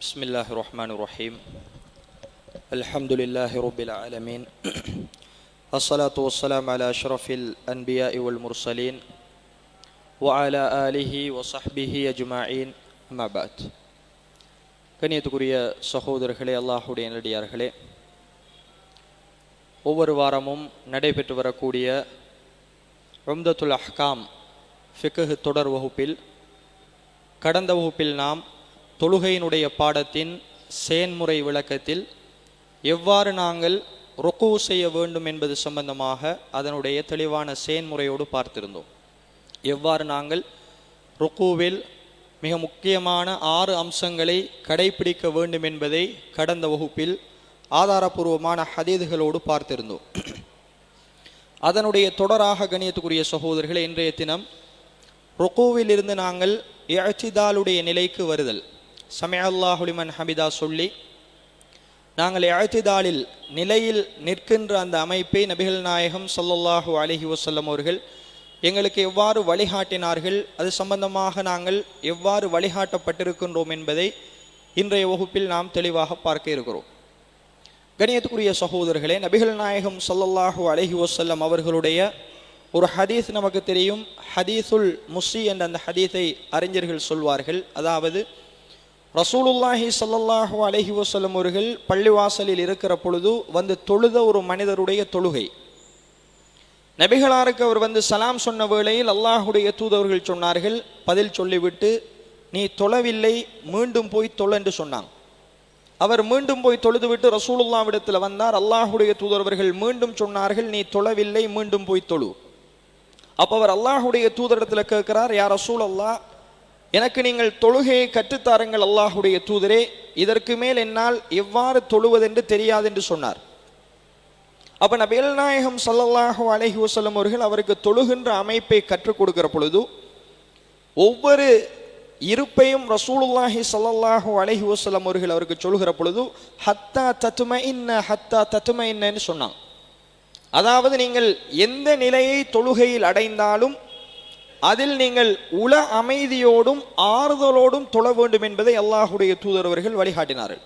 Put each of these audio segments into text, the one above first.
بسم الله الرحمن الرحيم الحمد لله رب العالمين الصلاة والسلام على أشرف الأنبياء والمرسلين وعلى آله وصحبه أجمعين أما بعد கண்ணியத்துக்குரிய சகோதரர்களே, அல்லாஹுடைய நல்லடியார்களே, ஒவ்வொரு வாரமும் நடைபெற்று வரக்கூடிய உம்தத்துல் அஹ்காம் ஃபிக்ஹ் தொடர் வகுப்பில் கடந்த வகுப்பில் நாம் தொழுகையினுடைய பாடத்தின் செயன்முறை விளக்கத்தில் எவ்வாறு நாங்கள் ருக்கு செய்ய வேண்டும் என்பது சம்பந்தமாக அதனுடைய தெளிவான செயன்முறையோடு பார்த்திருந்தோம். எவ்வாறு நாங்கள் ருக்குவில் மிக முக்கியமான 6 அம்சங்களை கடைபிடிக்க வேண்டும் என்பதை கடந்த வகுப்பில் ஆதாரபூர்வமான ஹதீதுகளோடு பார்த்திருந்தோம். அதனுடைய தொடராக கண்ணியத்துக்குரிய சகோதரர்களே, இன்றைய தினம் ருக்குவில் இருந்து நாங்கள் இஅ்திதாலுடைய நிலைக்கு வருதல், சமீஅ அல்லாஹு லிமன் ஹமிதா சொல்லி நாங்கள் இஅ்திதாலில் நிலையில் நிற்கின்ற அந்த அமைப்பை நபிகள் நாயகம் ஸல்லல்லாஹு அலைஹி வஸல்லம் அவர்கள் எங்களுக்கு எவ்வாறு வழிகாட்டினார்கள், அது சம்பந்தமாக நாங்கள் எவ்வாறு வழிகாட்டப்பட்டிருக்கின்றோம் என்பதை இன்றைய வகுப்பில் நாம் தெளிவாக பார்க்க இருக்கிறோம். கண்ணியத்துக்குரிய சகோதரர்களே, நபிகள் நாயகம் ஸல்லல்லாஹு அலைஹி வஸல்லம் அவர்களுடைய ஒரு ஹதீஸ் நமக்கு தெரியும். ஹதீஸுல் முஸி என்ற அந்த ஹதீஸை அறிஞர்கள் சொல்வார்கள். அதாவது ரசூலுல்லாஹி ஸல்லல்லாஹு அலைஹி வஸல்லம் அவர்கள் பள்ளிவாசலில் இருக்கிற பொழுது வந்து தொழுத ஒரு மனிதருடைய தொழுகை, நபிகளாருக்கு அவர் வந்து சலாம் சொன்ன வேளையில் அல்லாஹுடைய தூதவர்கள் சொன்னார்கள், பதில் சொல்லிவிட்டு நீ தொழவில்லை, மீண்டும் போய் தொழ என்று சொன்னாங்க. அவர் மீண்டும் போய் தொழுதுவிட்டு ரசூலுல்லாஹ்விடத்தில் வந்தார். அல்லாஹுடைய தூதரவர்கள் மீண்டும் சொன்னார்கள், நீ தொழவில்லை, மீண்டும் போய் தொழு. அப்போ அவர் அல்லாஹுடைய தூதரிடத்தில் கேட்கிறார், யா ரசூலல்லாஹ், எனக்கு நீங்கள் தொழுகையை கற்றுத்தாருங்கள் அல்லாஹுடைய தூதரே, இதற்கு மேல் என்னால் எவ்வாறு தொழுவதென்று தெரியாது என்று சொன்னார். அப்ப நபிகள் நாயகம் ஸல்லல்லாஹு அலைஹி வஸல்லம் அவர்கள் அவருக்கு தொழுகின்ற அமைப்பை கற்றுக் கொடுக்கிற பொழுது ஒவ்வொரு இருப்பையும் ரசூலுல்லாஹி ஸல்லல்லாஹு அலைஹி வஸல்லம் அவர்கள் அவருக்கு சொல்கிற பொழுது ஹத்தா தத்மஇன்னு சொன்னாங்க. அதாவது நீங்கள் எந்த நிலையை தொழுகையில் அடைந்தாலும் அதில் நீங்கள் உள அமைதியோடும் ஆறுதலோடும் தொழ வேண்டும் என்பதை அல்லாஹுடைய தூதரவர்கள் வழிகாட்டினார்கள்.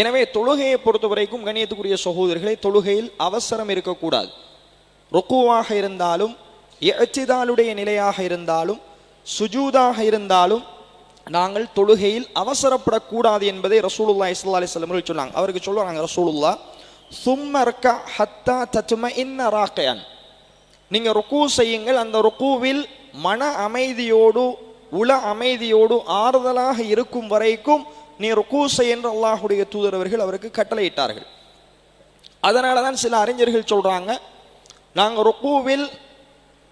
எனவே தொழுகையை பொறுத்த வரைக்கும் கண்ணியத்துக்குரிய சகோதரர்களை, தொழுகையில் அவசரம் இருக்கக்கூடாது. ருக்குவாக இருந்தாலும் இஅ்திதாலுடைய நிலையாக இருந்தாலும் சுஜூதாக இருந்தாலும் நாங்கள் தொழுகையில் அவசரப்படக்கூடாது என்பதை ரசூலுல்லாஹி ஸல்லல்லாஹு அலைஹி வஸல்லம் சொன்னாங்க. அவருக்கு சொல்லுவாங்க ரசூலுல்லாஹ், சும்ம ரக்கா ஹத்தா தத்மஇன்ன ராக்கியன், நீங்கள் ருக்கு செய்யுங்கள், அந்த ருக்குவில் மன அமைதியோடு உள அமைதியோடு ஆறுதலாக இருக்கும் வரைக்கும் நீ ருக்கு செய் என்று அல்லாஹுடைய தூதரவர்கள் அவருக்கு கட்டளையிட்டார்கள். அதனால தான் சில அறிஞர்கள் சொல்றாங்க, நாங்கள் ருக்குவில்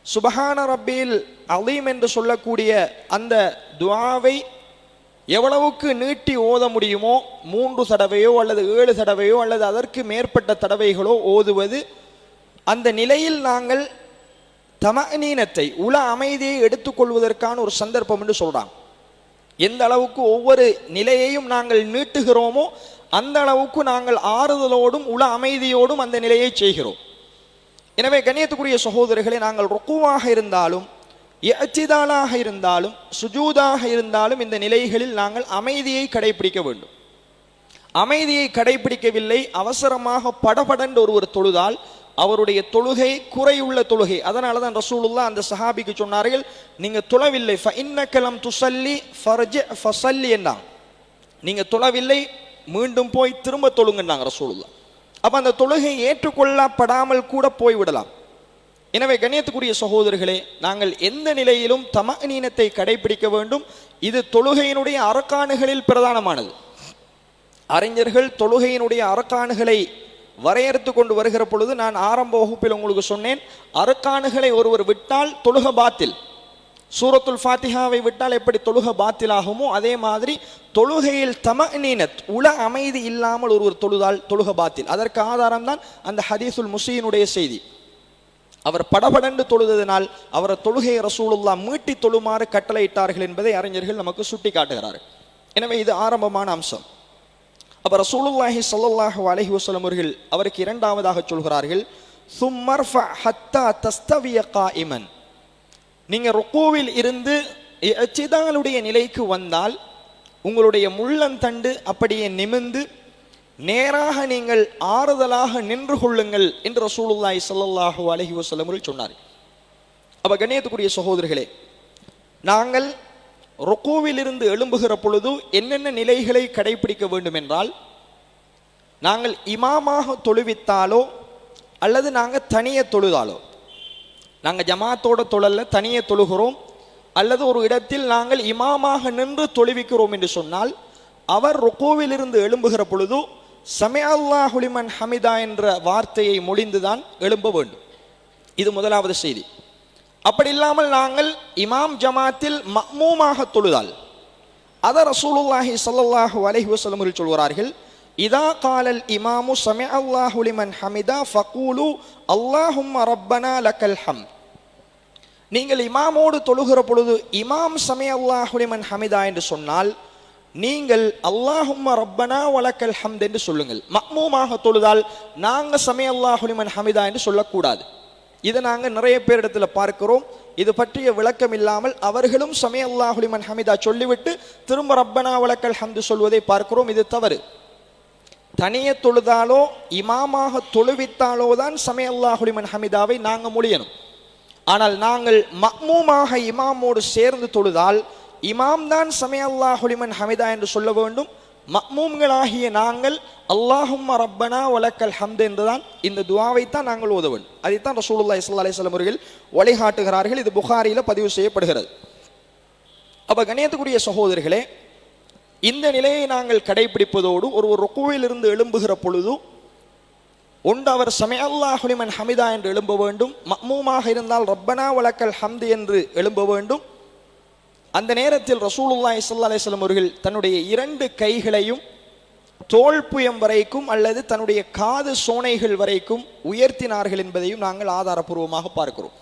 சுபஹான ரப்பில் அலீம் என்று சொல்லக்கூடிய அந்த துஆவை எவ்வளவுக்கு நீட்டி ஓத முடியுமோ 3 தடவையோ அல்லது 7 தடவையோ அல்லது அதற்கு மேற்பட்ட தடவைகளோ ஓதுவது, அந்த நிலையில் நாங்கள் தமஅனீனத்தை உள அமைதியை எடுத்துக்கொள்வதற்கான ஒரு சந்தர்ப்பம் என்று சொல்றாங்க. எந்த அளவுக்கு ஒவ்வொரு நிலையையும் நாங்கள் நீட்டுகிறோமோ அந்த அளவுக்கு நாங்கள் ஆறுதலோடும் உள அமைதியோடும் அந்த நிலையை செய்கிறோம். எனவே கண்ணியத்துக்குரிய சகோதரர்களை, நாங்கள் ருக்குவாக இருந்தாலும் இஅ்திதாலாக இருந்தாலும் சுஜூதாக இருந்தாலும் இந்த நிலைகளில் நாங்கள் அமைதியை கடைபிடிக்க வேண்டும். அமைதியை கடைபிடிக்கவில்லை, அவசரமாக படபடன்று ஒருவர் தொழுதால் அவருடைய தொழுகை குறையுள்ள தொழுகை. அதனால தான் ரசூலுல்லாஹ் அந்த சஹாபிக்கு சொன்னார்கள், நீங்க தொழவில்லை ஃபஇன்னக லம் துஸல்லி ஃபர்ஜி ஃபஸல்லி என்றாங்க. நீங்க தொழவில்லை, மீண்டும் போய் திரும்ப தொழுங்கன்னாங்க ரசூலுல்லாஹ். அப்ப அந்த தொழுகை ஏற்றுக்கொள்ளப்படாமல் கூட போய்விடலாம். எனவே கண்ணியத்துக்குரிய சகோதரர்களே, நாங்கள் எந்த நிலையிலும் தமஅனீனத்தை கடைபிடிக்க வேண்டும். இது தொழுகையினுடைய அரக்கானுகளில் பிரதானமானது. அறிஞர்கள் தொழுகையினுடைய அரக்கானுகளை வரையறுத்து கொண்டு வருகிற பொழுது நான் ஆரம்ப வகுப்பில் உங்களுக்கு சொன்னேன், அரக்கானுகளை ஒருவர் விட்டால் தொழுக பாத்தில். சூரத்துல் ஃபாத்திஹாவை விட்டால் எப்படி தொழுக பாத்தில் ஆகுமோ அதே மாதிரி தொழுகையில் தமஅனீனத் உள அமைதி இல்லாமல் ஒருவர் தொழுதால் தொழுக பாத்தில். அதற்கு ஆதாரம் தான் அந்த ஹதீஸுல் முஸியினுடைய செய்தி. அவர் படபடண்டு தொழுததினால் அவரை தொழுகையை ரசூலுல்லாஹ் மீட்டி தொழுமாறு கட்டளையிட்டார்கள் என்பதை அறிஞர்கள் நமக்கு சுட்டி காட்டுகிறார்கள். எனவே இது ஆரம்பமான அம்சம். அப்ப ரசூலுல்லாஹி ஸல்லல்லாஹு அலைஹி வஸல்லம் அவர்கள் அவருக்கு இரண்டாவதாக சொல்கிறார்கள், சும்மர்ஃப ஹத்தா தஸ்தவிய காயிமன், நீங்க ருக்குவில் இருந்து இஅ்திதாலுடைய நிலைக்கு வந்தால் உங்களுடைய முள்ளந்தண்டு அப்படியே நிமிர்ந்து நேராக நீங்கள் ஆறுதலாக நின்று கொள்ளுங்கள் என்று ரசூலுல்லாஹி ஸல்லல்லாஹு அலைஹி வஸல்லம் சொன்னார். அப்ப கண்ணியத்துக்குரிய சகோதரர்களே, நாங்கள் ருக்கூவிலிருந்து எழும்புகிற பொழுது என்னென்ன நிலைகளை கடைபிடிக்க வேண்டும் என்றால், நாங்கள் இமாமாக தொழுவித்தாலோ அல்லது நாங்கள் தனியே தொழுதாலோ, நாங்கள் ஜமாத்தோட தொழல்ல தனியே தொழுகிறோம் அல்லது ஒரு இடத்தில் நாங்கள் இமாமாக நின்று தொழுவிக்கிறோம் என்று சொன்னால், அவர் ருக்கூவிலிருந்து எழும்புகிற பொழுது சமிஅ அல்லாஹு லிமன் ஹமிதா என்ற வார்த்தையை மொழிந்துதான் எழும்ப வேண்டும். இது முதலாவது செய்தி. அப்படி இல்லாமல் நாங்கள் இமாம் ஜமாத்தில் மஅ்மூமாக தொழுதால், அத ரசூலுல்லாஹி ஸல்லல்லாஹு அலைஹி வஸல்லம் சொல்கிறார்கள், இதா காலல் இமாமு சமிஅ அல்லாஹு லிமன் ஹமிதா ஃபகூலு அல்லாஹும்ம ரப்பனா லக்கல் ஹம்த். நீங்கள் இமாமோடு தொழுகிற பொழுது இமாம் சமிஅ அல்லாஹு லிமன் ஹமிதா என்று சொன்னால், நீங்கள் அல்லாஹும்ம ரப்பனா வலக்கல் ஹம்த் என்று சொல்லுங்கள். மஅ்மூமாக தொழுதால் நாங்கள் சமிஅ அல்லாஹு லிமன் ஹமிதா என்று சொல்லக்கூடாது. இதை நாங்கள் நிறைய பேரிடத்தில் பார்க்கிறோம். இது பற்றிய விளக்கம் இல்லாமல் அவர்களும் சமிஅ அல்லாஹு லிமன் ஹமிதா சொல்லிவிட்டு திரும்ப ரப்பனா வலக்கல் ஹம்து சொல்வதை பார்க்கிறோம். இது தவறு. தனியே தொழுதாலோ இமாமாக தொழுவித்தாலோ தான் சமிஅ அல்லாஹு லிமன் ஹமிதாவை நாங்கள் மொழியணும். ஆனால் நாங்கள் மஅ்மூமாக இமாமோடு சேர்ந்து தொழுதால் இமாம் தான் சமிஅ அல்லாஹு லிமன் ஹமிதா என்று சொல்ல வேண்டும். மஅ்மூம்களாகிய நாங்கள் அல்லாஹும்ம ரப்பனா வலக்கல் ஹம்து என்றுதான் இந்த துஆவைத்தான் நாங்கள் ஓத வேண்டும். அதைத்தான் ரசூலுல்லாஹி ஸல்லல்லாஹு அலைஹி வஸல்லம் அவர்கள் வழிகாட்டுகிறார்கள். இது புகாரியில் பதிவு செய்யப்படுகிறது. அப்ப கண்ணியத்துக்குரிய சகோதரர்களே, இந்த நிலையை நாங்கள் கடைபிடிப்பதோடு ஒரு ருக்குவிலிருந்து எழும்புகிற பொழுது ஒன்று அவர் சமிஅ அல்லாஹு லிமன் ஹமிதா என்று எழும்ப வேண்டும். மஅ்மூமாக இருந்தால் ரப்பனா வலக்கல் ஹம்து என்று எழும்ப வேண்டும். அந்த நேரத்தில் ரசூலுல்லாஹி ஸல்லல்லாஹு அலைஹி வஸல்லம் அவர்கள் தன்னுடைய இரண்டு கைகளையும் தோள்புயம் வரைக்கும் அல்லது தன்னுடைய காது சோனைகள் வரைக்கும் உயர்த்தினார்கள் என்பதையும் நாங்கள் ஆதாரபூர்வமாக பார்க்கிறோம்.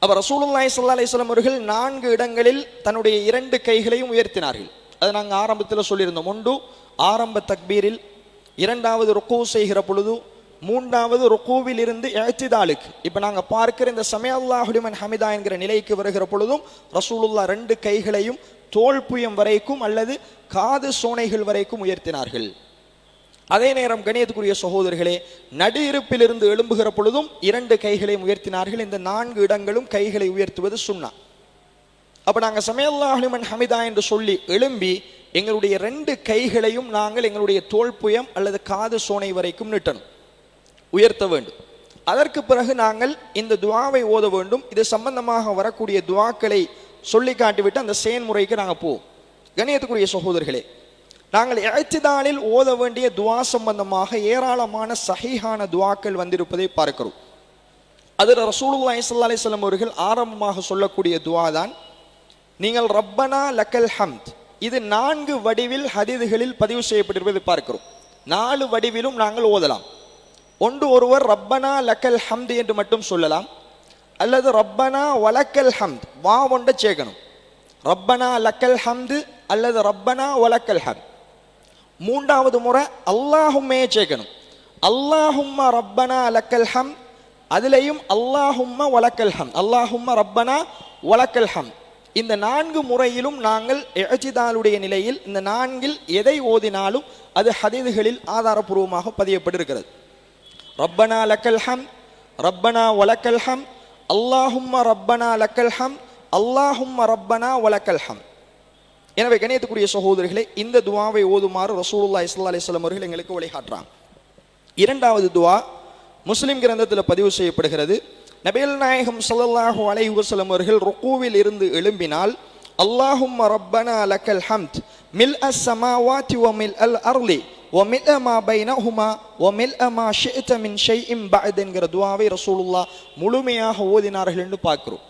அப்ப ரசூலுல்லாஹி ஸல்லல்லாஹு அலைஹி வஸல்லம் அவர்கள் 4 இடங்களில் தன்னுடைய இரண்டு கைகளையும் உயர்த்தினார்கள். அது நாங்கள் ஆரம்பத்தில் சொல்லியிருந்தோம். ஒன்று ஆரம்ப தக்பீரில், இரண்டாவது ருக்கு செய்கிற பொழுது, மூன்றாவது ருக்கூவில் இருந்து இஅ்திதாலுக்கு. இப்போ நாங்கள் பார்க்கிற இந்த சமிஅ அல்லாஹு லிமன் ஹமிதா என்கிற நிலைக்கு வருகிற பொழுதும் ரசூலுல்லாஹ் 2 கைகளையும் தோள்புயம் வரைக்கும் அல்லது காது சோனைகள் வரைக்கும் உயர்த்தினார்கள். அதே நேரம் கண்ணியத்துக்குரிய சகோதரர்களே, நடு இருப்பிலிருந்து எழும்புகிற பொழுதும் 2 கைகளையும் உயர்த்தினார்கள். இந்த 4 இடங்களும் கைகளை உயர்த்துவது சுன்னா. அப்போ நாங்கள் சமிஅ அல்லாஹு லிமன் ஹமிதா என்று சொல்லி எழும்பி எங்களுடைய 2 கைகளையும் நாங்கள் எங்களுடைய தோள்புயம் அல்லது காது சோனை வரைக்கும் நீட்டணும், உயர்த்த வேண்டும். அதற்கு பிறகு நாங்கள் இந்த துஆவை ஓத வேண்டும். இது சம்பந்தமாக வரக்கூடிய துஆக்களை சொல்லி காட்டிவிட்டு அந்த செயல்முறைக்கு நாங்கள் போவோம். கண்ணியத்துக்குரிய சகோதரர்களே, நாங்கள் இஅ்திதாலில் ஓத வேண்டிய துஆ சம்பந்தமாக ஏராளமான சஹீஹான துஆக்கள் வந்திருப்பதை பார்க்கிறோம். அதில் ரசூலுல்லாஹி ஸல்லல்லாஹு அலைஹி வஸல்லம் அவர்கள் ஆரம்பமாக சொல்லக்கூடிய துஆ தான் நீங்கள் ரப்பனா லக்கல் ஹம்த். இது 4 வடிவில் ஹதீதுகளில் பதிவு செய்யப்பட்டிருப்பதை பார்க்கிறோம். 4 வடிவிலும் நாங்கள் ஓதலாம். ஒன்று, ஒருவர் ரப்பனா லக்கல் ஹம்து என்று மட்டும் சொல்லலாம், அல்லது ரப்பனா வலக்கல் ஹம்த் வா ஒன்றை சேர்க்கணும். ரப்பனா லக்கல் ஹம்து அல்லது ரப்பனா வலக்கல் ஹம்த். மூன்றாவது முறை அல்லாஹும்மே சேர்க்கணும். அல்லாஹும்ம ரப்பனா லக்கல் ஹம்த், அதிலையும் அல்லாஹும்ம வலக்கல் ஹம்த், அல்லாஹும்ம ரப்பனா வலக்கல் ஹம்த். இந்த 4 முறையிலும் நாங்கள் இஅ்திதாலுடைய நிலையில் இந்த 4இல் எதை ஓதினாலும் அது ஹதீதுகளில் ஆதாரபூர்வமாக பதியப்பட்டிருக்கிறது. ரப்பனா லக்கல் ஹம்த், ரப்பனா வலக்கல் ஹம்த், அல்லாஹும்ம ரப்பனா லக்கல் ஹம்த், அல்லாஹும்ம ரப்பனா வலக்கல் ஹம்த். எனவே கண்ணியத்துக்குரிய சகோதரர்களே, இந்த துஆவை ஓதுமாறு ரசூலுல்லாஹி ஸல்லல்லாஹு அலைஹி வஸல்லம் அவர்கள் எங்களுக்கு வழிகாட்டுறாங்க. இரண்டாவது துஆ முஸ்லிம் கிரந்தத்தில் பதிவு செய்யப்படுகிறது. நபிகள் நாயகம் ஸல்லல்லாஹு அலைஹி வஸல்லம் அவர்கள் ருக்கூவில் இருந்து எழும்பினால், அல்லாஹும்ம ரப்பனா லக்கல் ஹம்த் மில்அஸ் ஸமாவாத்தி வ மில்அல் அர்லி வ மில்அ மா பைனஹுமா வ மில்அ மா ஷிஅத மின் ஷைஇன் பஅத் என்கிற துஆவை ரசூலுல்லாஹ் முழுமையாக ஓதினார்கள் என்று பார்க்கிறோம்.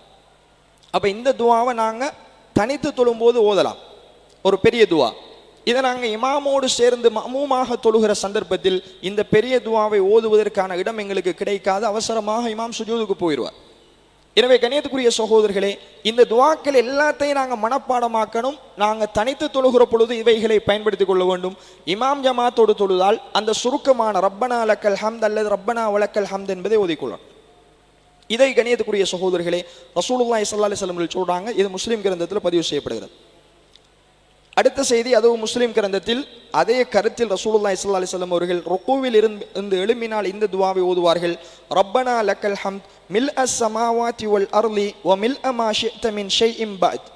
அப்ப இந்த துஆவை நாங்கள் தனித்து தொழும்போது ஓதலாம், ஒரு பெரிய துஆ. இதை நாங்கள் இமாமோடு சேர்ந்து மஅ்மூமாக தொழுகிற சந்தர்ப்பத்தில் இந்த பெரிய துஆவை ஓதுவதற்கான இடம் எங்களுக்கு கிடைக்காது. அவசரமாக இமாம் சுஜூதுக்கு போயிடுவார். எனவே கண்ணியத்துக்குரிய சகோதரர்களே, இந்த துஆக்கள் எல்லாத்தையும் நாங்கள் மனப்பாடமாக்கணும். நாங்கள் தனித்து தொழுகிற பொழுது இவைகளை பயன்படுத்திக் கொள்ள வேண்டும். இமாம் ஜமாத்தோடு தொழுதால் அந்த சுருக்கமான ரப்பனா லக்கல் ஹம்த் அல்லது ரப்பனா வலக்கல் ஹம்த் என்பதை ஓதிக்கொள்ளணும். இதை கண்ணியத்துக்குரிய சகோதரர்களே ரசூலுல்லாஹி ஸல்லல்லாஹு அலைஹி வஸல்லம் சொல்றாங்க. இது முஸ்லிம் கிரந்தத்தில் பதிவு செய்யப்படுகிறது. அடுத்த செய்தி, அதுவும் முஸ்லிம் கிரந்தத்தில் அதே கருத்தில் ரசூலுல்லாஹி ஸல்லல்லாஹு அலைஹி வஸல்லம் அவர்கள் ருக்கூவில் இருந்து எழும்பினால் இந்த துஆவை ஓதுவார்கள். ரப்பனா லக்கல் ஹம்த் மில்அஸ் ஸமாவாதி வல் அர்லி வ மில்அ மா ஷி'த மின் ஷைஇன் பஅத்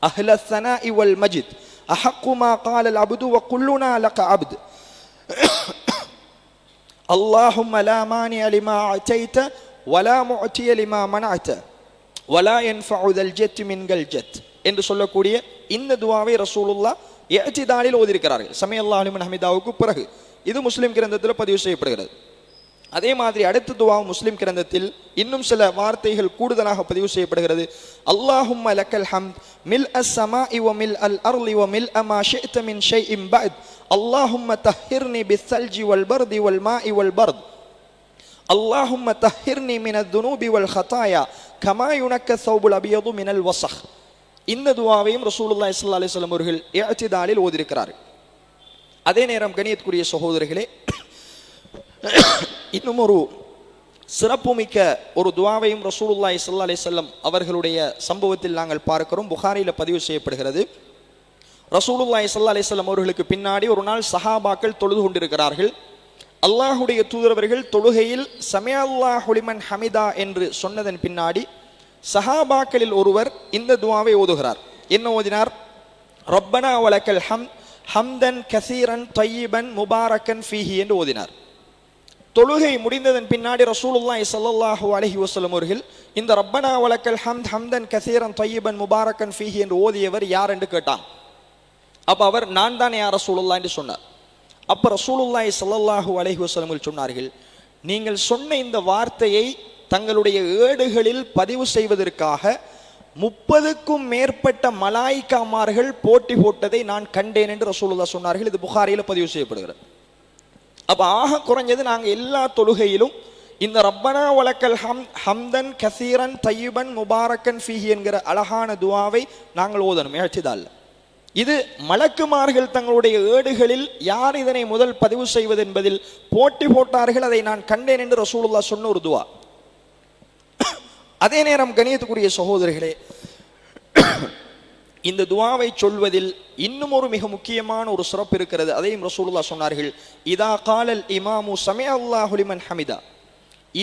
அஹ்லஸ் ஸனாஇ வல் மஜ்த் அஹக்கு மா காலல் அப்து வ குல்லுனா லக அப்த் அல்லாஹும்ம லா மானிஅ லிமா அதைத வ லா முஅதிய லிமா மனஅத வ லா யன்ஃபஉ தல் ஜத் மின்கல் ஜத் என்று சொல்லக்கூடிய இந்த துஆவை ரசூலுல்லாஹ் இஅ்திதாலில் ஓதியிருக்கிறார்கள், சமி அல்லாஹு லிமன் ஹமிதாவுக்கு பிறகு. இது முஸ்லிம் கிரந்தத்தில் பதிவு செய்யப்படுகிறது. அதே மாதிரி அடுத்த துஆ முஸ்லிம் கிரந்தத்தில் இன்னும் சில வார்த்தைகள் கூடுதலாக பதிவு செய்யப்படுகிறது. அல்லாஹும்ம லக்கல் ஹம்த் மில்அஸ் ஸமாஇ வ மில்அல் அர்லி வ மில்அ மா ஷி'த மின் ஷைஇன் பஅத் அல்லாஹும்ம தஹ்ஹிர்னி பிஸ்ஸல்ஜி வல் பர்தி வல் மாஇ வல் பர்த் அல்லாஹும்ம தஹ்ஹிர்னி மினத் துனூபி வல் ஹதாயா கமா யுனக்க ஸௌபுல் அபியது மினல் வஸஹ். இந்த துஆவையும் ரசூலுல்லாஹி ஸல்லல்லாஹு அலைஹி வஸல்லம் அவர்கள் இஅ்திதாலில் ஓதியிருக்கிறார்கள். அதே நேரம் கணியத்துக்குரிய சகோதரர்களே, இன்னும் ஒரு சிறப்புமிக்க ஒரு துஆவையும் ரசூலுல்லாஹி ஸல்லல்லாஹு அலைஹி வஸல்லம் அவர்களுடைய சம்பவத்தில் நாங்கள் பார்க்கிறோம். புகாரியில் பதிவு செய்யப்படுகிறது. ரசூலுல்லாஹி ஸல்லல்லாஹு அலைஹி வஸல்லம் அவர்களுக்கு பின்னாடி ஒரு நாள் சஹாபாக்கள் தொழுது கொண்டிருக்கிறார்கள். அல்லாஹுடைய தூதரவர்கள் தொழுகையில் சமி அல்லாஹு லிமன் ஹமிதா என்று சொன்னதன் பின்னாடி சஹாபாக்களில் ஒருவர் இந்த துஆவை ஓதுகிறார். என்ன ஓதினார்? ரப்பனா வலக்கல் ஹம்த் ஹம்தன் கஸீரன் தய்யிபன் முபாரக்கன் ஃபீஹி என்று ஓதினார். தொழுகை முடிந்ததன் பின்னாடி ரசூலுல்லாஹி ஸல்லல்லாஹு அலைஹி வஸல்லம் அவர்கள் இந்த ரப்பனா வலக்கல் ஹம்த் ஹம்தன் கஸீரன் தய்யிபன் முபாரக்கன் ஃபீஹி என்று ஓதியவர் யார் என்று கேட்டான். அப்ப அவர் நான் தான் யா ரசூலுல்லாஹ் என்று சொன்னார். அப்ப ரசூலுல்லாஹி ஸல்லல்லாஹு அலைஹி வஸல்லம் சொன்னார்கள், நீங்கள் சொன்ன இந்த வார்த்தையை தங்களுடைய ஏடுகளில் பதிவு செய்வதற்காக 30க்கும் மேற்பட்ட மலாயிக்காமார்கள் போட்டி போட்டதை நான் கண்டேன் என்று ரசூலுல்லாஹ் சொன்னார்கள். இது புகாரியில் பதிவு செய்யப்படுகிறது. அப்ப ஆக குறைஞ்சது நாங்கள் எல்லா தொழுகையிலும் இந்த ரப்பனா வலக்கல் ஹம்தன் கஸீரன் தய்யிபன் முபாரக்கன் ஃபீஹி என்கிற அழகான துஆவை நாங்கள் ஓதணும் இஅ்திதால். இது மலக்குமார்கள் தங்களுடைய ஏடுகளில் யார் இதனை முதல் பதிவு செய்வது என்பதில் போட்டி போட்டார்கள், அதை நான் கண்டேன் என்று ரசூலுல்லாஹ் சொன்ன ஒரு துஆ. அதே நேரம் கணியத்துக்குரிய சகோதரர்களே, இந்த துஆவை சொல்வதில் இன்னும் ஒரு மிக முக்கியமான ஒரு சிறப்பு இருக்கிறது. அதையும் ரசூலுல்லாஹ் சொன்னார்கள். இதா காலல் இமாமு சமி அல்லாஹு லிமன் ஹமிதா,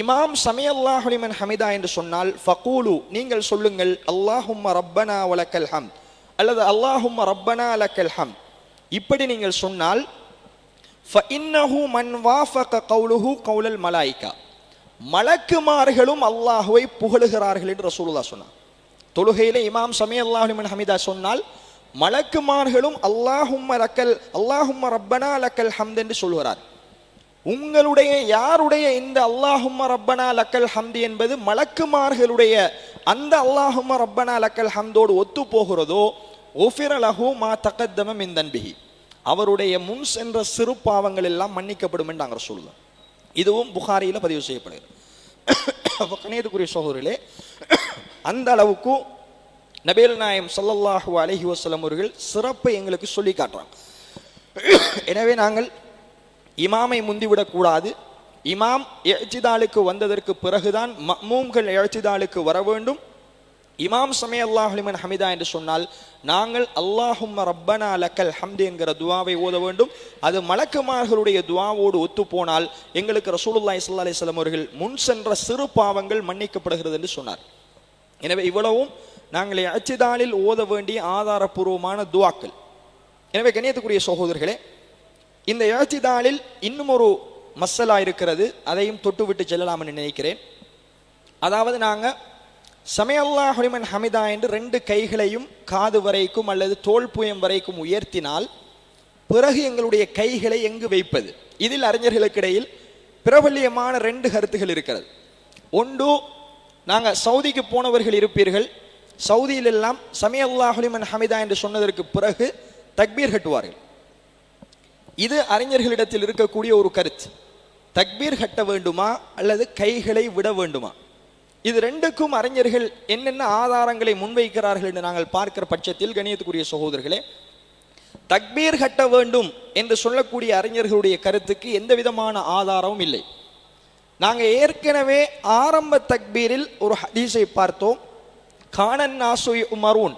இமாம் சமி அல்லாஹு லிமன் ஹமிதா என்று சொன்னால் ஃபகூலு நீங்கள் சொல்லுங்கள் அல்லாஹும்ம ரப்பனா வலக்கல் ஹம்த் அல்லது அல்லாஹும்ம ரப்பனா லக்கல் ஹம்த். இப்படி நீங்கள் சொன்னால் ஃபஇன்னஹு மன் வாஃபக கௌலுஹு கௌலல் மலாயிகா, மலக்குமார்களும் அல்லாஹுவை புகழுகிறார்கள் என்று ரசூலுல்லாஹ் சொன்னார். தொழுகையிலே இமாம் சமி அல்லாஹு லிமன் ஹமிதா சொன்னால் மலக்குமார்களும் அல்லாஹும்ம ரப்பனா லக்கல் ஹம்த் என்று சொல்கிறார். உங்களுடைய யாருடைய இந்த அல்லாஹும்ம ரப்பனா லக்கல் ஹம்த் என்பது மலக்குமார்களுடைய அந்த அல்லாஹும்ம ரப்பனா லக்கல் ஹம்தோடு ஒத்து போகிறதோ உஃபிர லஹு மா தகத்தம மின் தன்பிஹி, அவருடைய முன் சென்ற சிறு பாவங்கள் எல்லாம் மன்னிக்கப்படும் என்று நாங்கள் சொல்லலாம். இதுவும் புகாரியில் பதிவு செய்யப்படுகிறது. கணியத்துக்குரிய சகோதரர்களே, அந்த அளவுக்கு நபிகள் நாயகம் ஸல்லல்லாஹு அலைஹி வஸல்லம் அவர்கள் சிறப்பை எங்களுக்கு சொல்லி காட்டுறாங்க. எனவே நாங்கள் இமாமை முந்திவிடக்கூடாது. இமாம் இஅ்திதாலுக்கு வந்ததற்கு பிறகுதான் மஅ்மூம்கள் இஅ்திதாலுக்கு வர வேண்டும். இமாம் சமி அல்லாஹு லிமன் ஹமிதா என்று சொன்னால் நாங்கள் அல்லாஹும்ம ரப்பனா லக்கல் ஹம்த் என்கிற துஆவை ஓத வேண்டும். அது மலக்குமார்களுடைய துஆவோடு ஒத்து போனால் எங்களுக்கு ரசூலுல்லாஹி ஸல்லல்லாஹு அலைஹி வஸல்லம் அவர்கள் முன் சென்ற சிறு பாவங்கள் மன்னிக்கப்படுகிறது என்று சொன்னார். எனவே இவ்வளவும் நாங்கள் இஅ்திதாலில் ஓத வேண்டிய ஆதாரபூர்வமான துஆக்கள். எனவே கண்ணியத்துக்குரிய சகோதரர்களே, இந்த இஅ்திதாலில் இன்னும் ஒரு மஸ்ஸலா இருக்கிறது, அதையும் தொட்டுவிட்டு செல்லலாம் என்று நினைக்கிறேன். அதாவது நாங்கள் சமி அல்லாஹு லிமன் ஹமிதா என்று 2 கைகளையும் காது வரைக்கும் அல்லது தோள் புயம் வரைக்கும் உயர்த்தினால் பிறகு எங்களுடைய கைகளை எங்கு வைப்பது? இதில் அறிஞர்களுக்கிடையில் பிரபல்யமான 2 கருத்துகள் இருக்கிறது. ஒன்று, நாங்கள் சவுதிக்கு போனவர்கள் இருப்பீர்கள், சவுதியில் எல்லாம் சமி அல்லாஹு லிமன் ஹமிதா என்று சொன்னதற்கு பிறகு தக்பீர் கட்டுவார்கள். இது அறிஞர்களிடத்தில் இருக்கக்கூடிய ஒரு கருத்து. தக்பீர் கட்ட வேண்டுமா அல்லது கைகளை விட வேண்டுமா? இது 2க்கும் அறிஞர்கள் என்னென்ன ஆதாரங்களை முன்வைக்கிறார்கள் என்று நாங்கள் பார்க்கிற பட்சத்தில் கணியத்துக்குரிய சகோதரர்களே, தக்பீர் கட்ட வேண்டும் என்று சொல்லக்கூடிய அறிஞர்களுடைய கருத்துக்கு எந்த விதமான ஆதாரமும் இல்லை. நாங்கள் ஏற்கனவே ஆரம்ப தக்பீரில் ஒரு ஹதீஸை பார்த்தோம். கானன் நாசு உமரூன்,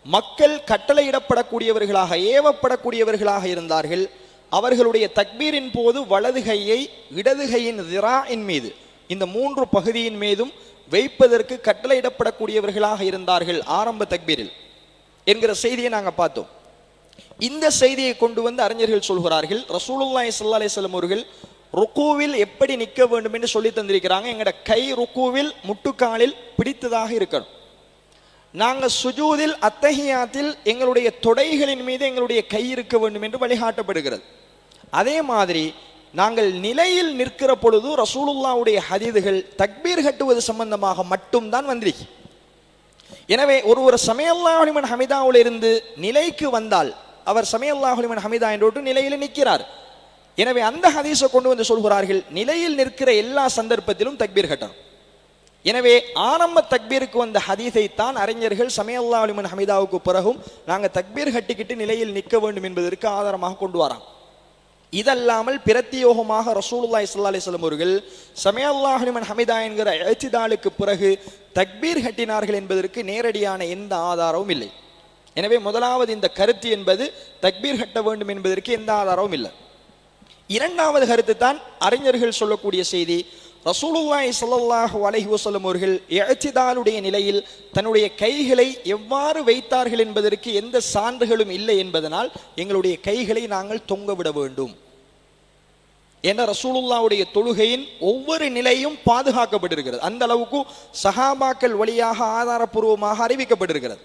மக்கள் கட்டளையிடப்படக்கூடியவர்களாக ஏவப்படக்கூடியவர்களாக இருந்தார்கள். அவர்களுடைய தக்பீரின் போது வலது கையை இடது கையின் திராஇன் மீது, இந்த 3 பகுதியின் மீதும் வைப்பதற்கு கட்டளையிடப்படக்கூடியவர்களாக இருந்தார்கள் ஆரம்ப தக்பீரில் என்கிற செய்தியை நாங்கள் பார்த்தோம். இந்த செய்தியை கொண்டு வந்து அறிஞர்கள் சொல்கிறார்கள், ரசூலுல்லாஹி ஸல்லல்லாஹு அலைஹி வஸல்லம் அவர்கள் ருக்கூவில் எப்படி நிற்க வேண்டும் என்று சொல்லி தந்திருக்கிறாங்க. எங்களோட கை ருக்கூவில் முட்டுக்காலில் பிடித்ததாக இருக்கணும். நாங்கள் சுஜூதில் அத்தஹியாத்தில் எங்களுடைய தொடைகளின் மீது எங்களுடைய கை இருக்க வேண்டும் என்று வழிகாட்டப்படுகிறது. அதே மாதிரி நாங்கள் நிலையில் நிற்கிற பொழுது ரசூலுல்லாஹ்வுடைய ஹதீதுகள் தக்பீர் கட்டுவது சம்பந்தமாக மட்டும்தான் வந்திருக்கு. எனவே ஒரு சமிஅல்லாஹு லிமன் ஹமிதாவில் இருந்து நிலைக்கு வந்தால் அவர் சமிஅல்லாஹு லிமன் ஹமிதா என்று நிலையில் நிற்கிறார். எனவே அந்த ஹதீஸை கொண்டு வந்து சொல்கிறார்கள், நிலையில் நிற்கிற எல்லா சந்தர்ப்பத்திலும் தக்பீர் கட்டணும். எனவே ஆரம்ப தக்பீருக்கு வந்த ஹதீஸை தான் அறிஞர்கள் சமிஅல்லாஹு லிமன் ஹமிதாவுக்கு பிறகும் நாங்கள் தக்பீர் கட்டிக்கிட்டு நிலையில் நிற்க வேண்டும் என்பதற்கு ஆதாரமாக கொண்டு வராங்க. இதல்லாமல் பிரத்தியோகமாக ரசூலுல்லாஹி ஸல்லல்லாஹு அலைஹி வஸல்லம் அவர்கள் சமிஅல்லாஹு லிமன் ஹமிதா என்கிற இஅ்திதாலுக்கு பிறகு தக்பீர் கட்டினார்கள் என்பதற்கு நேரடியான எந்த ஆதாரமும் இல்லை. எனவே முதலாவது இந்த கருத்து என்பது தக்பீர் கட்ட வேண்டும் என்பதற்கு எந்த ஆதாரமும் இல்லை. இரண்டாவது கருத்து தான் அறிஞர்கள் சொல்லக்கூடிய செய்தி, ரசூலுல்லாஹி ஸல்லல்லாஹு அலைஹி வஸல்லம் அவர்கள் இஅ்திதாலுடைய நிலையில் தன்னுடைய கைகளை எவ்வாறு வைத்தார்கள் என்பதற்கு எந்த சான்றுகளும் இல்லை என்பதனால் எங்களுடைய கைகளை நாங்கள் தொங்க விட வேண்டும் என்ற ரசூலுல்லாஹ்வுடைய தொழுகையின் ஒவ்வொரு நிலையும் பாதுகாக்கப்பட்டிருக்கிறது. அந்த அளவுக்கு சஹாபாக்கள் வழியாக ஆதாரப்பூர்வமாக அறிவிக்கப்பட்டிருக்கிறது.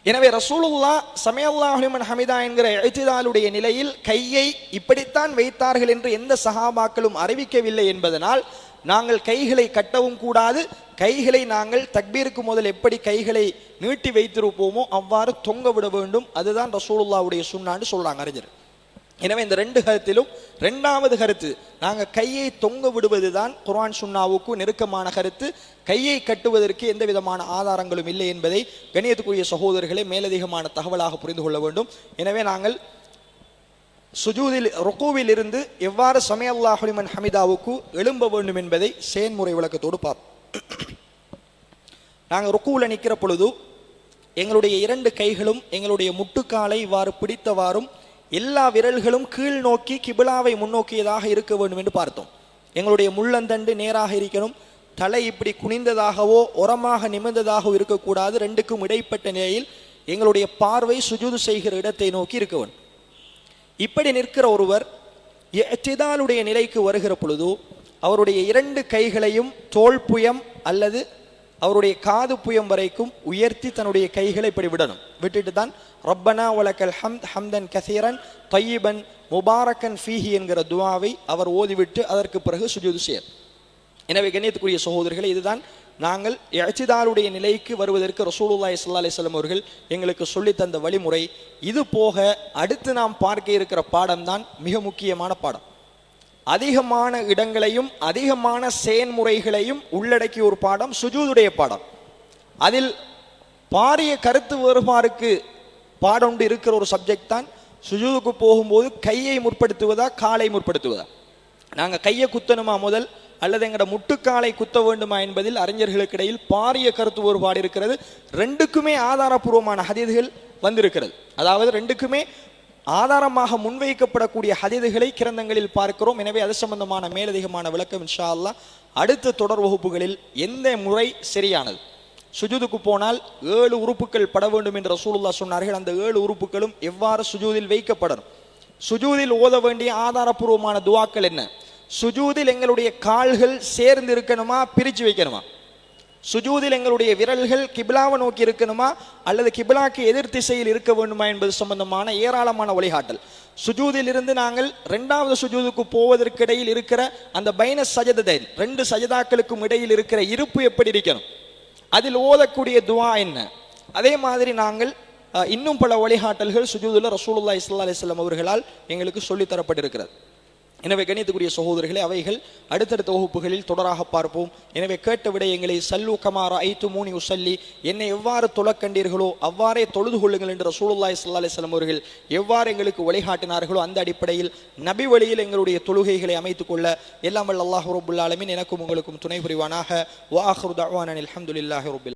எனவே ரசூலுல்லாஹ் சமிஅல்லாஹு லிமன் ஹமிதா என்கிற இஅ்திதாலுடைய நிலையில் கையை இப்படித்தான் வைத்தார்கள் என்று எந்த சஹாபாக்களும் அறிவிக்கவில்லை என்பதனால் நாங்கள் கைகளை கட்டவும் கூடாது. கைகளை நாங்கள் தக்பீருக்கு முதல் எப்படி கைகளை நீட்டி வைத்திருப்போமோ அவ்வாறு தொங்க விட வேண்டும். அதுதான் ரசூலுல்லாஹ்வுடைய சுன்னான்னு சொல்றாங்க அறிஞர். எனவே இந்த ரெண்டு கருத்திலும் இரண்டாவது கருத்து, நாங்கள் கையை தொங்க விடுவது தான் குர்ஆன் சுன்னாவுக்கு நெருக்கமான கருத்து. கையை கட்டுவதற்கு எந்த விதமான ஆதாரங்களும் இல்லை என்பதை கண்ணியத்துக்குரிய சகோதரர்களை மேலதிகமான தகவலாக புரிந்து கொள்ள வேண்டும். எனவே நாங்கள் சுஜூதில் ருக்கூவில் இருந்து எவ்வாறு சமிஅல்லாஹு லிமன் ஹமிதாவுக்கு எழும்ப வேண்டும் என்பதை செயன்முறை விளக்கத்தோடு பார்ப்போம். நாங்கள் ருக்கூவில் நிற்கிற பொழுது எங்களுடைய 2 கைகளும் எங்களுடைய முட்டுக்காலை இவ்வாறு பிடித்தவாறும் எல்லா விரல்களும் கீழ் நோக்கி கிபிலாவை முன்னோக்கியதாக இருக்க வேண்டும் என்று பார்த்தோம். எங்களுடைய முள்ளந்தண்டு நேராக இருக்கணும். தலை இப்படி குனிந்ததாகவோ உரமாக நிமிர்ந்ததாகவோ இருக்கக்கூடாது. ரெண்டுக்கும் இடைப்பட்ட நிலையில் எங்களுடைய பார்வை சுஜூது செய்கிற இடத்தை நோக்கி இருக்க வேண்டும். இப்படி நிற்கிற ஒருவர் இஅ்திதாலுடைய நிலைக்கு வருகிற பொழுது அவருடைய 2 கைகளையும் தோள் புயம் அல்லது அவருடைய காது புயம் வரைக்கும் உயர்த்தி தன்னுடைய கைகளை இப்படி விடணும். விட்டுட்டு தான் ரப்பனா வலக்கல் ஹம்த் ஹம்தன் கஸீரன் தய்யிபன் முபாரக்கன் ஃபீஹி என்கிற துஆவை அவர் ஓதிவிட்டு அதற்கு பிறகு சுஜூது செய்யர். எனவே கண்ணியத்துக்குரிய சகோதரர்களே, இதுதான் நாங்கள் இஅ்திதாலுடைய நிலைக்கு வருவதற்கு ரசூலுல்லாஹி ஸல்லல்லாஹு அலைஹி வஸல்லம் அவர்கள் எங்களுக்கு சொல்லித் தந்த வழிமுறை. இது போக அடுத்து நாம் பார்க்க இருக்கிற பாடம்தான் மிக முக்கியமான பாடம். அதிகமான இடங்களையும் அதிகமான செயன்முறைகளையும் உள்ளடக்கிய ஒரு பாடம் சுஜூதுடைய பாடம். அதில் பாரிய கருத்து வேறுபாடுக்கு பாடம் ஒன்று இருக்கிற ஒரு சப்ஜெக்ட் தான் சுஜூதுக்கு போகும்போது கையை முற்படுத்துவதா காலை முற்படுத்துவதா, நாங்கள் கையை குத்தணுமா முதல் அல்லது எங்களோட முட்டுக்காலை குத்த வேண்டுமா என்பதில் அறிஞர்களுக்கு இடையில் பாரிய கருத்து வேறுபாடு இருக்கிறது. ரெண்டுக்குமே ஆதாரபூர்வமான ஹதீதுகள் வந்திருக்கிறது. அதாவது ரெண்டுக்குமே ஆதாரமாக முன்வைக்கப்படக்கூடிய ஹதீதுகளை கிரந்தங்களில் பார்க்கிறோம். எனவே அது சம்பந்தமான மேலதிகமான விளக்கம் இன்ஷா அல்லாஹ் அடுத்த தொடர் வகுப்புகளில் எந்த முறை சரியானது. சுஜூதுக்கு போனால் 7 உறுப்புகள் பட வேண்டும் என்று ரசூலுல்லாஹ் சொன்னார்கள். அந்த 7 உறுப்புகளும் எவ்வாறு சுஜூதில் வைக்கப்படணும், சுஜூதில் ஓத வேண்டிய ஆதாரபூர்வமான துஆக்கள் என்ன, சுஜூதில் எங்களுடைய கால்கள் சேர்ந்து இருக்கணுமா பிரித்து வைக்கணுமா, சுஜூதில் எங்களுடைய விரல்கள் கிபிலாவை நோக்கி இருக்கணுமா அல்லது கிபிலாக்கு எதிர் திசையில் இருக்க வேண்டுமா என்பது சம்பந்தமான ஏராளமான வழிகாட்டல். சுஜூதில் இருந்து நாங்கள் 2வது சுஜூதுக்கு போவதற்கிடையில் இருக்கிற அந்த பைன சஜததைன் 2 சஜதாக்களுக்கும் இடையில் இருக்கிற இருப்பு எப்படி இருக்கணும், அதில் ஓதக்கூடிய துஆ என்ன. அதே மாதிரி நாங்கள் இன்னும் பல வழிகாட்டல்கள் சுஜூதுல ரசூலுல்லாஹி ஸல்லல்லாஹு அலைஹி வஸல்லம் அவர்களால் எங்களுக்கு சொல்லித்தரப்பட்டிருக்கிறது. எனவே கணியத்துக்குரிய சகோதரர்களே, அவைகள் அடுத்தடுத்த வகுப்புகளில் தொடராக பார்ப்போம். எனவே கேட்ட விடயங்களை சல்லு கமா ரஅய்துமூனி உஸல்லி, என்னை எவ்வாறு தொழக் கண்டீர்களோ அவ்வாறே தொழுது கொள்ளுங்கள் என்று ரசூலுல்லாஹி ஸல்லல்லாஹு அலைஹி வஸல்லம் அவர்கள் எவ்வாறு எங்களுக்கு வழிகாட்டினார்களோ அந்த அடிப்படையில் நபி வழியில் எங்களுடைய தொழுகைகளை அமைத்துக் கொள்ள எல்லாம் வல்ல அல்லாஹ் ரப்புல் ஆலமீன் எனக்கும் உங்களுக்கும் துணை புரிவானாக. வ ஆகிரு தஅவானா அல்ஹம்துலில்லாஹி ரப்பில்